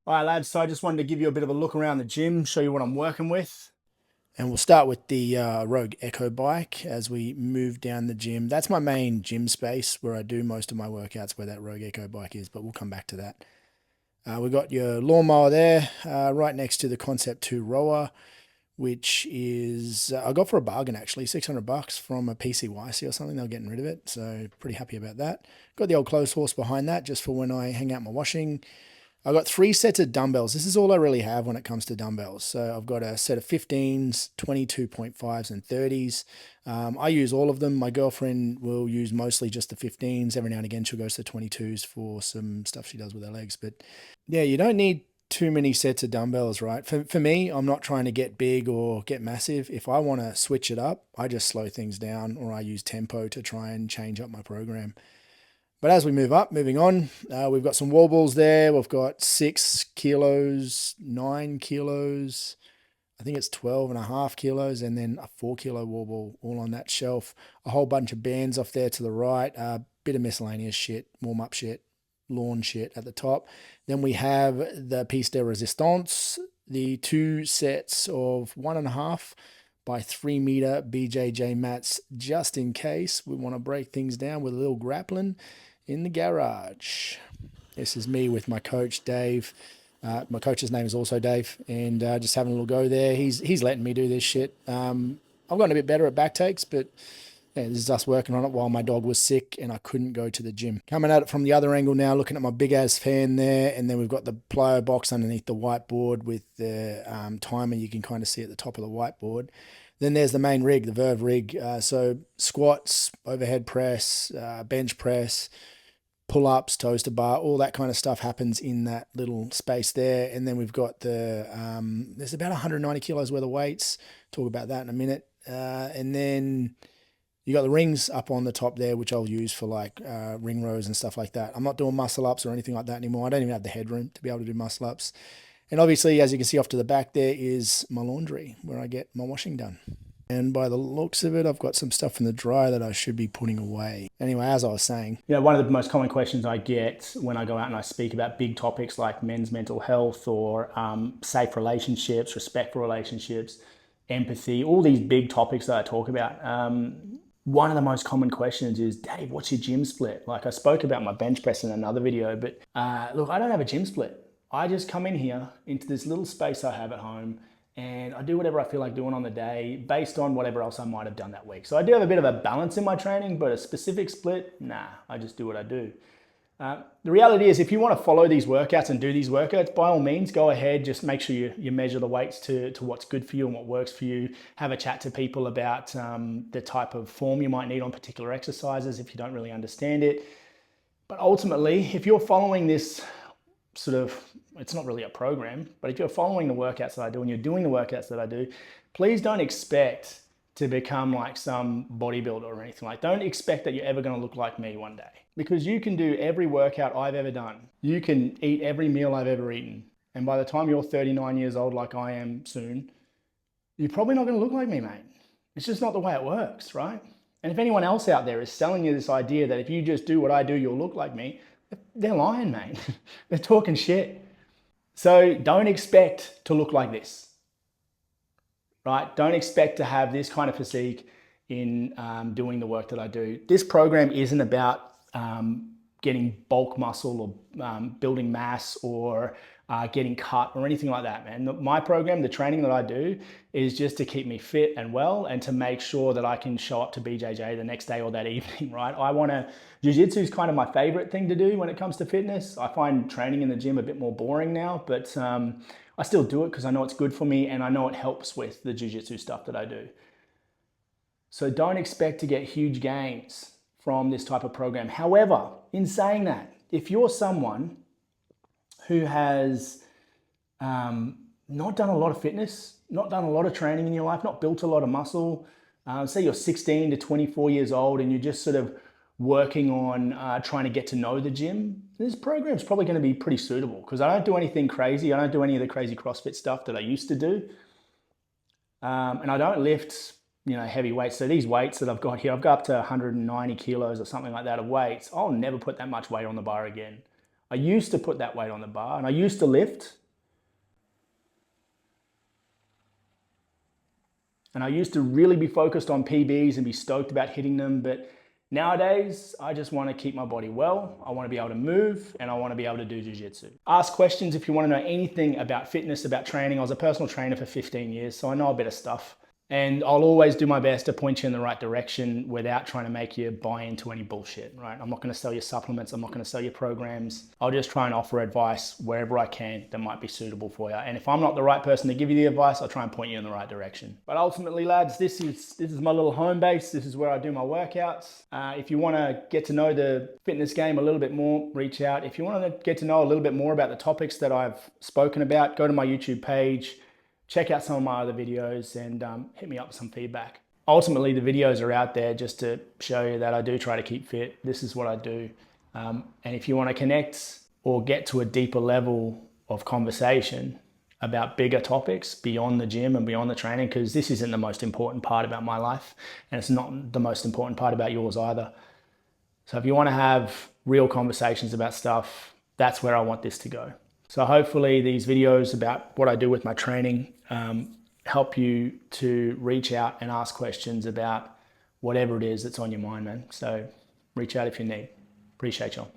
All right, lads, so I just wanted to give you a bit of a look around the gym, show you what I'm working with. And we'll start with the Rogue Echo bike as we move down the gym. That's my main gym space where I do most of my workouts, where that Rogue Echo bike is, but we'll come back to that. We've got your lawnmower there, right next to the Concept 2 rower, which is, I got for a bargain actually, $600 from a PCYC or something. They were getting rid of it, so pretty happy about that. Got the old clothes horse behind that just for when I hang out my washing. I've got 3 sets of dumbbells. This is all I really have when it comes to dumbbells. So I've got a set of 15s, 22.5s, and 30s. I use all of them. My girlfriend will use mostly just the 15s. Every now and again, she'll go to the 22s for some stuff she does with her legs. But yeah, you don't need too many sets of dumbbells, right? For me, I'm not trying to get big or get massive. If I want to switch it up, I just slow things down, or I use tempo to try and change up my program. But as we moving on, we've got some wall balls there. We've got 6 kilos, 9 kilos, I think it's 12.5 kilos, and then a 4 kilo wall ball all on that shelf. A whole bunch of bands off there to the right, a bit of miscellaneous shit, warm-up shit, lawn shit at the top. Then we have the piece de resistance, the 2 sets of 1.5 by 3 meter BJJ mats, just in case we want to break things down with a little grappling in the garage. This is me with my coach, Dave. My coach's name is also Dave, and just having a little go there. He's letting me do this shit. I've gotten a bit better at back takes, but yeah, this is us working on it while my dog was sick and I couldn't go to the gym. Coming at it from the other angle now, looking at my big ass fan there, and then we've got the plyo box underneath the whiteboard with the timer you can kind of see at the top of the whiteboard. Then there's the main rig, the Verve rig. So squats, overhead press, bench press, pull-ups, toes to bar, all that kind of stuff happens in that little space there. And then we've got there's about 190 kilos worth of weights. Talk about that in a minute. And then you got the rings up on the top there, which I'll use for like ring rows and stuff like that. I'm not doing muscle ups or anything like that anymore. I don't even have the headroom to be able to do muscle ups. And obviously, as you can see off to the back there is my laundry where I get my washing done. And by the looks of it, I've got some stuff in the dryer that I should be putting away. Anyway, as I was saying, one of the most common questions I get when I go out and I speak about big topics like men's mental health or safe relationships, respectful relationships, empathy, all these big topics that I talk about. One of the most common questions is, Dave, what's your gym split? Like I spoke about my bench press in another video, but look, I don't have a gym split. I just come in here into this little space I have at home, and I do whatever I feel like doing on the day based on whatever else I might have done that week. So I do have a bit of a balance in my training, but a specific split, nah, I just do what I do. The reality is, if you want to follow these workouts and do these workouts, by all means, go ahead. Just make sure you measure the weights to what's good for you and what works for you. Have a chat to people about the type of form you might need on particular exercises if you don't really understand it. But ultimately, if you're following this sort of, it's not really a program, but if you're following the workouts that I do and you're doing the workouts that I do, please don't expect to become like some bodybuilder or anything. Like, don't expect that you're ever going to look like me one day, because you can do every workout I've ever done. You can eat every meal I've ever eaten. And by the time you're 39 years old, like I am soon, you're probably not going to look like me, mate. It's just not the way it works, right? And if anyone else out there is selling you this idea that if you just do what I do, you'll look like me, they're lying, mate. They're talking shit. So don't expect to look like this, right? Don't expect to have this kind of physique in doing the work that I do. This program isn't about getting bulk muscle or building mass or getting cut or anything like that, man. My program, the training that I do, is just to keep me fit and well and to make sure that I can show up to BJJ the next day or that evening, right? Jiu-jitsu is kind of my favorite thing to do when it comes to fitness. I find training in the gym a bit more boring now, but I still do it because I know it's good for me and I know it helps with the jiu-jitsu stuff that I do. So don't expect to get huge gains from this type of program. However, in saying that, if you're someone who has not done a lot of fitness, not done a lot of training in your life, not built a lot of muscle, say you're 16 to 24 years old and you're just sort of working on trying to get to know the gym, this program is probably going to be pretty suitable, because I don't do anything crazy. I don't do any of the crazy CrossFit stuff that I used to do. And I don't lift heavy weights. So these weights that I've got here, I've got up to 190 kilos or something like that of weights. I'll never put that much weight on the bar again. I used to put that weight on the bar and I used to lift. And I used to really be focused on PBs and be stoked about hitting them. But nowadays, I just want to keep my body well. I want to be able to move and I want to be able to do jiu-jitsu. Ask questions if you want to know anything about fitness, about training. I was a personal trainer for 15 years, so I know a bit of stuff. And I'll always do my best to point you in the right direction without trying to make you buy into any bullshit, right? I'm not going to sell you supplements. I'm not going to sell you programs. I'll just try and offer advice wherever I can that might be suitable for you. And if I'm not the right person to give you the advice, I'll try and point you in the right direction. But ultimately, lads, this is my little home base. This is where I do my workouts. If you want to get to know the fitness game a little bit more, reach out. If you want to get to know a little bit more about the topics that I've spoken about, go to my YouTube page. Check out some of my other videos and hit me up with some feedback. Ultimately, the videos are out there just to show you that I do try to keep fit. This is what I do. And if you want to connect or get to a deeper level of conversation about bigger topics beyond the gym and beyond the training, because this isn't the most important part about my life and it's not the most important part about yours either. So if you want to have real conversations about stuff, that's where I want this to go. So hopefully these videos about what I do with my training help you to reach out and ask questions about whatever it is that's on your mind, man. So reach out if you need. Appreciate y'all.